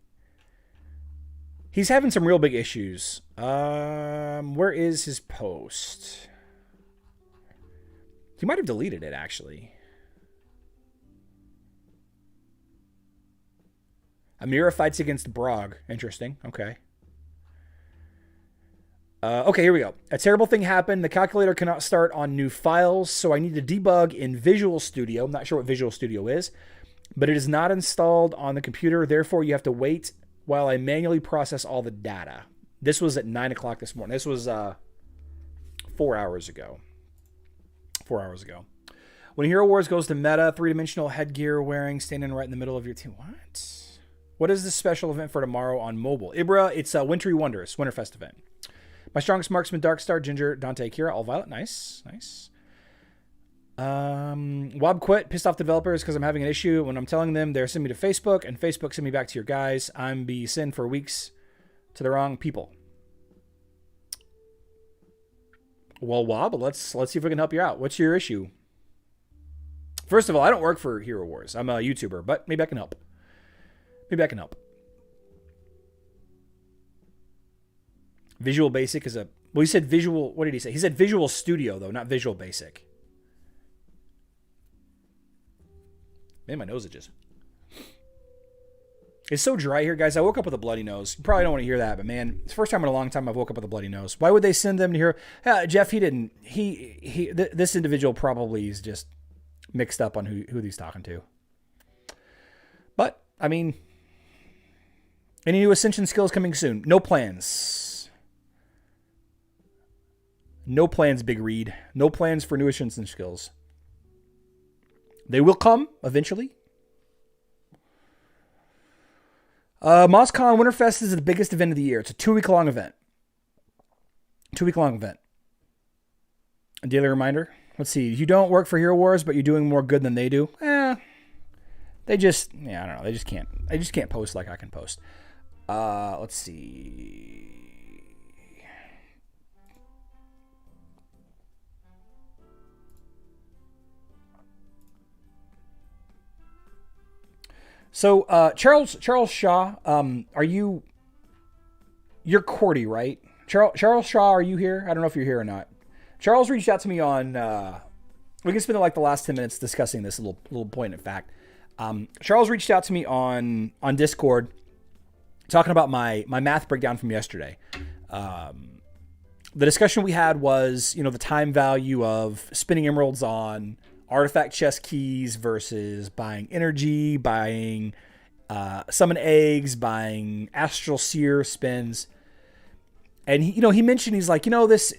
He's having some real big issues. Where is his post? He might have deleted it, actually. Amira fights against Brog. Interesting. Okay. Okay, here we go. A terrible thing happened. The calculator cannot start on new files, so I need to debug in Visual Studio. I'm not sure what Visual Studio is, but it is not installed on the computer. Therefore, you have to wait while I manually process all the data. This was at 9 o'clock this morning. This was 4 hours ago. 4 hours ago. When Hero Wars goes to meta, three-dimensional headgear wearing, standing right in the middle of your team. What? What is the special event for tomorrow on mobile? Ibra, it's a Wintry Wondrous WinterFest event. My strongest marksman, Darkstar, Ginger, Dante, Kira, all violet. Nice, nice. Wob quit, pissed off the developers because I'm having an issue. When I'm telling them, they're sending me to Facebook, and Facebook sent me back to your guys. I'm be sent for weeks to the wrong people. Well, Wob, let's see if we can help you out. What's your issue? First of all, I don't work for Hero Wars. I'm a YouTuber, but maybe I can help. Maybe I can help. Visual Basic is a... Well, he said Visual... What did he say? He said Visual Studio, though, not Visual Basic. Man, my nose itches. It's so dry here, guys. I woke up with a bloody nose. You probably don't want to hear that, but man, it's the first time in a long time I've woke up with a bloody nose. Why would they send them to here? Jeff, he didn't. This individual probably is just mixed up on who he's talking to. But, I mean... Any new Ascension skills coming soon? No plans. No plans, Big Reed. No plans for new Ascension skills. They will come eventually. MozCon WinterFest is the biggest event of the year. It's a 2-week-long event. 2-week-long event. A daily reminder. Let's see. You don't work for Hero Wars, but you're doing more good than they do. They just, I don't know. They just can't post like I can post. Let's see. So, Charles Shaw, you're Cordy, right? Charles Shaw, are you here? I don't know if you're here or not. Charles reached out to me on, we can spend like the last 10 minutes discussing this little point of fact. Charles reached out to me on Discord talking about my math breakdown from yesterday. The discussion we had was, the time value of spinning emeralds on artifact chest keys versus buying energy, buying summon eggs, buying astral seer spins. And he mentioned, he's like, this,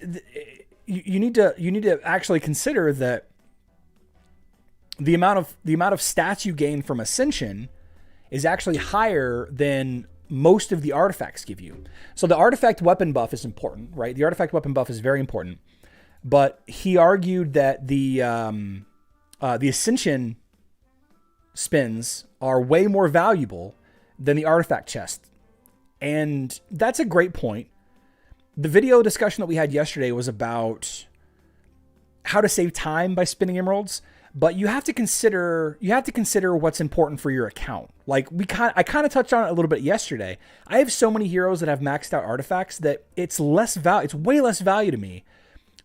you need to actually consider that the amount of stats you gain from Ascension is actually higher than most of the artifacts give you. So the artifact weapon buff is important, right? The artifact weapon buff is very important. But he argued that the Ascension spins are way more valuable than the artifact chest. And that's a great point. The video discussion that we had yesterday was about how to save time by spinning emeralds, but you have to consider what's important for your account. Like I kind of touched on it a little bit yesterday. I have so many heroes that have maxed out artifacts that it's way less value to me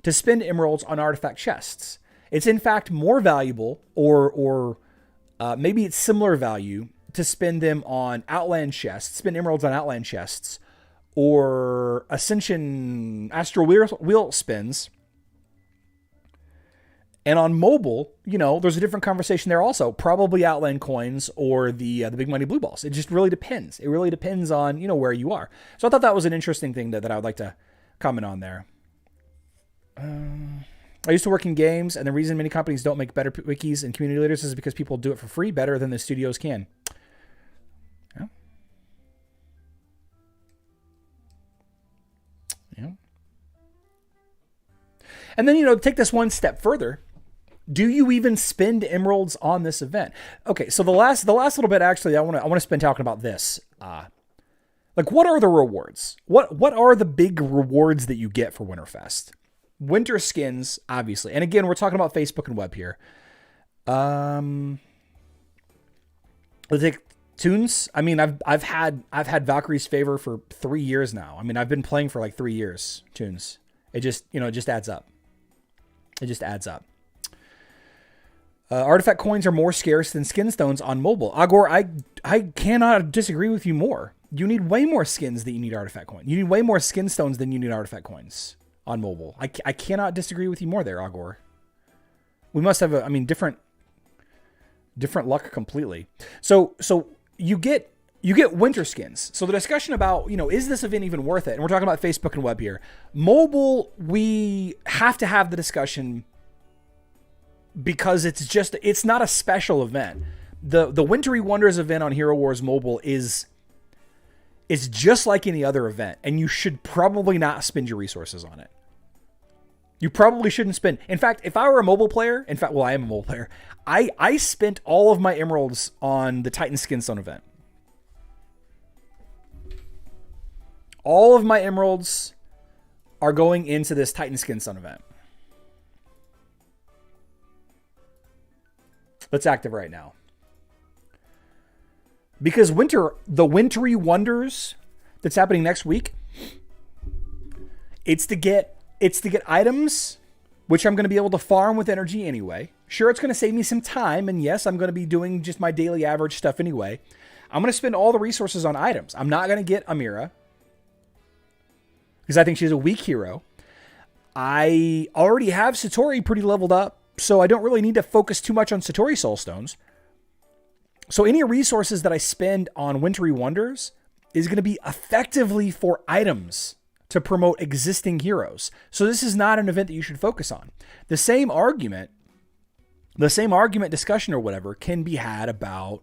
to spend emeralds on artifact chests. It's in fact more valuable, or maybe it's similar value to spend them on outland chests, spend emeralds on outland chests, or Ascension Astral Wheel spins. And on mobile, there's a different conversation there also. Probably outland coins or the big money blue balls. It just really depends. It really depends on, where you are. So I thought that was an interesting thing that I would like to comment on there. I used to work in games, and the reason many companies don't make better wikis and community leaders is because people do it for free better than the studios can. Yeah. Yeah. And then, take this one step further. Do you even spend emeralds on this event? Okay, so the last little bit, actually, I want to spend talking about this. What are the rewards? What are the big rewards that you get for WinterFest? Winter skins, obviously. And again, we're talking about Facebook and web here. Let's take tunes. I mean, I've had Valkyrie's Favor for 3 years now. I mean, I've been playing for like 3 years, tunes. It just adds up. It just adds up. Artifact coins are more scarce than skin stones on mobile. Agor, I cannot disagree with you more. You need way more skins than you need artifact coins. You need way more skin stones than you need artifact coins on mobile. I cannot disagree with you more there, Agor. We must have different luck completely. So you get winter skins. So the discussion about, is this event even worth it? And we're talking about Facebook and web here. Mobile, we have to have the discussion because it's not a special event. The Wintry Wonders event on Hero Wars Mobile is just like any other event, and you should probably not spend your resources on it. You probably shouldn't spend. In fact, if I were a mobile player, I am a mobile player, I spent all of my emeralds on the Titan Skinstone event. All of my emeralds are going into this Titan Skinstone event. That's active right now. Because the Wintry Wonders that's happening next week, it's to get items, which I'm going to be able to farm with energy anyway. Sure, it's going to save me some time, and yes, I'm going to be doing just my daily average stuff anyway. I'm going to spend all the resources on items. I'm not going to get Amira because I think she's a weak hero. I already have Satori pretty leveled up, so I don't really need to focus too much on Satori Soul Stones. So any resources that I spend on Wintry Wonders is going to be effectively for items to promote existing heroes. So this is not an event that you should focus on. The same argument discussion or whatever can be had about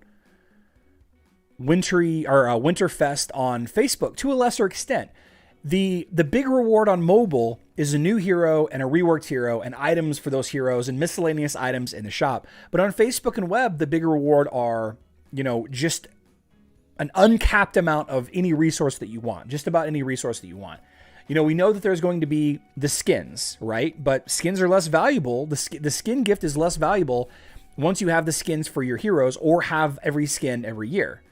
Wintry or WinterFest on Facebook to a lesser extent. The big reward on mobile is a new hero and a reworked hero and items for those heroes and miscellaneous items in the shop. But on Facebook and web, the bigger reward are, just an uncapped amount of any resource that you want, just about any resource that you want. We know that there's going to be the skins, right? But skins are less valuable. The skin gift is less valuable once you have the skins for your heroes or have every skin every year.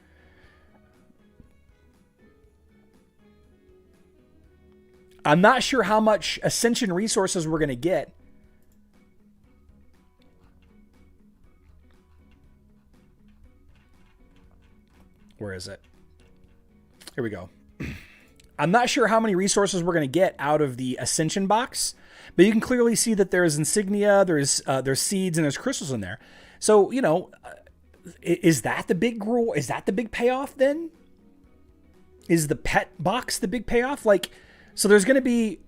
I'm not sure how much Ascension resources we're going to get. Where is it? Here we go. I'm not sure how many resources we're going to get out of the Ascension box, but you can clearly see that there's insignia, there's seeds, and there's crystals in there. So, is that the big rule? Is that the big payoff then? Is the pet box the big payoff? So there's going to be,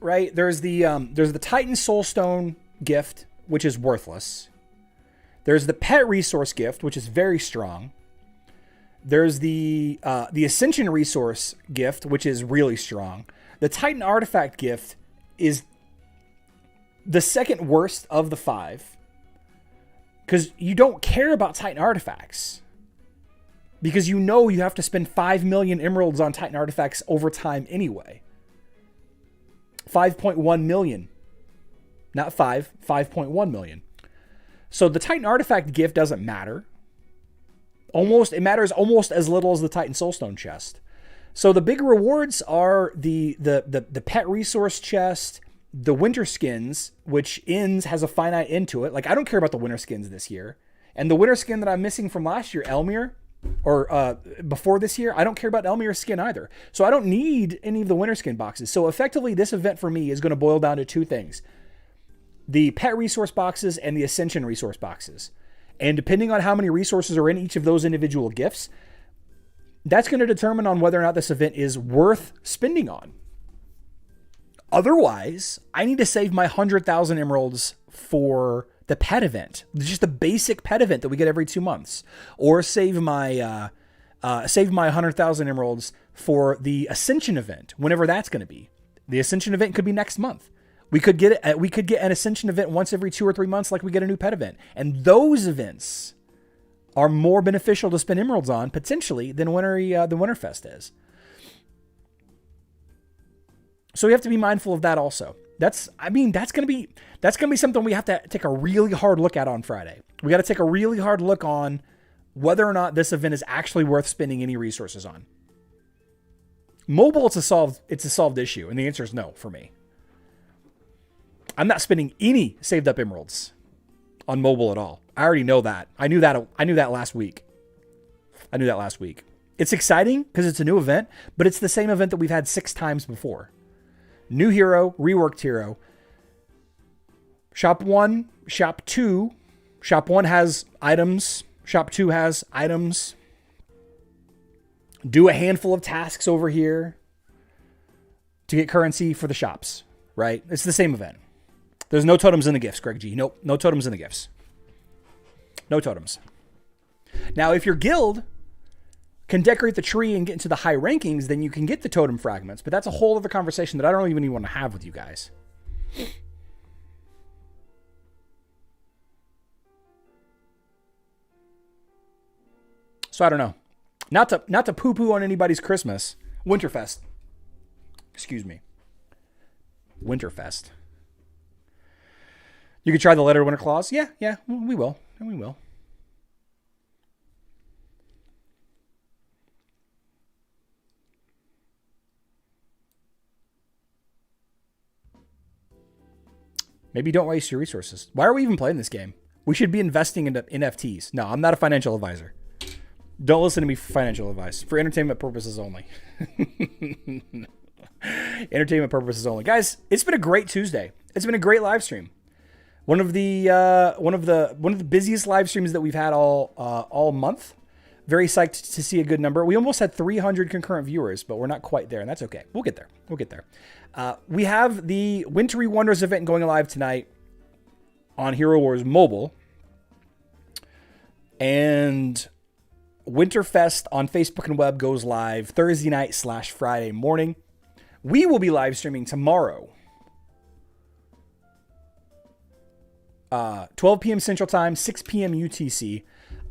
right? There's the Titan Soulstone gift, which is worthless. There's the pet resource gift, which is very strong. There's the Ascension resource gift, which is really strong. The Titan artifact gift is the second worst of the 5. Because you don't care about Titan artifacts. Because you have to spend 5 million emeralds on Titan artifacts over time anyway. 5.1 million. Not 5, 5.1 million. So the Titan artifact gift doesn't matter. It matters almost as little as the Titan Soulstone chest. So the big rewards are the pet resource chest, the winter skins, which has a finite end to it. I don't care about the winter skins this year. And the winter skin that I'm missing from last year, Elmir, or before this year, I don't care about Elmir's skin either. So I don't need any of the winter skin boxes. So effectively, this event for me is going to boil down to 2 things. The pet resource boxes and the Ascension resource boxes. And depending on how many resources are in each of those individual gifts, that's going to determine on whether or not this event is worth spending on. Otherwise, I need to save my 100,000 emeralds for the pet event, just the basic pet event that we get every 2 months, or save my 100,000 emeralds for the Ascension event, whenever that's going to be. The Ascension event could be next month. We could get an Ascension event once every 2 or 3 months, like we get a new pet event, and those events are more beneficial to spend emeralds on potentially than WinterFest is. So we have to be mindful of that also. That's going to be something we have to take a really hard look at on Friday. We got to take a really hard look on whether or not this event is actually worth spending any resources on. Mobile, it's a solved issue, and the answer is no for me. I'm not spending any saved up emeralds on mobile at all. I already know that. I knew that last week. It's exciting because it's a new event, but it's the same event that we've had 6 times before. New hero, reworked hero. Shop 1, Shop 2. Shop 1 has items. Shop 2 has items. Do a handful of tasks over here to get currency for the shops, right? It's the same event. There's no totems in the gifts, Greg G. Nope, no totems in the gifts. No totems. Now, if your guild can decorate the tree and get into the high rankings, then you can get the totem fragments. But that's a whole other conversation that I don't even want to have with you guys. So I don't know. Not to poo-poo on anybody's Christmas. WinterFest. Excuse me. WinterFest. You could try the Letter of Winter Claws. Yeah, we will. We will. Maybe don't waste your resources. Why are we even playing this game? We should be investing into NFTs. No, I'm not a financial advisor. Don't listen to me for financial advice. For entertainment purposes only. Entertainment purposes only. Guys, it's been a great Tuesday. It's been a great live stream. One of the busiest live streams that we've had all month. Very psyched to see a good number. We almost had 300 concurrent viewers, but we're not quite there, and that's okay. We'll get there. We have the Wintry Wonders event going live tonight on Hero Wars Mobile, and WinterFest on Facebook and web goes live Thursday night / Friday morning. We will be live streaming tomorrow 12 p.m. Central Time, 6 p.m. UTC.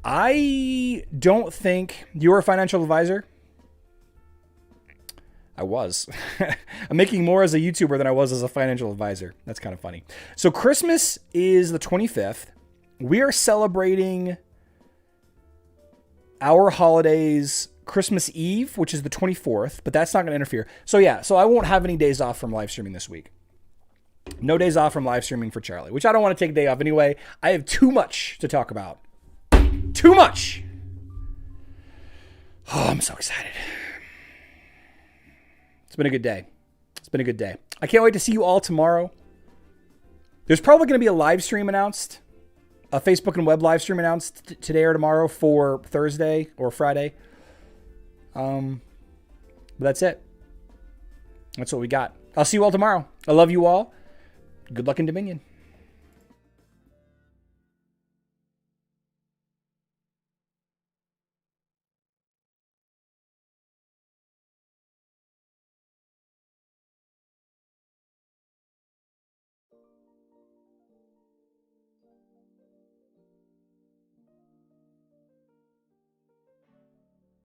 I don't think you're a financial advisor. I was. I'm making more as a YouTuber than I was as a financial advisor. That's kind of funny. So Christmas is the 25th. We are celebrating our holidays Christmas Eve, which is the 24th, but that's not going to interfere. So yeah, so I won't have any days off from live streaming this week. No days off from live streaming for Charlie, which I don't want to take a day off anyway. I have too much to talk about. Too much. Oh, I'm so excited. It's been a good day. It's been a good day. I can't wait to see you all tomorrow. There's probably going to be a live stream announced, a Facebook and web live stream announced today or tomorrow for Thursday or Friday. But that's it. That's what we got. I'll see you all tomorrow. I love you all. Good luck in Dominion.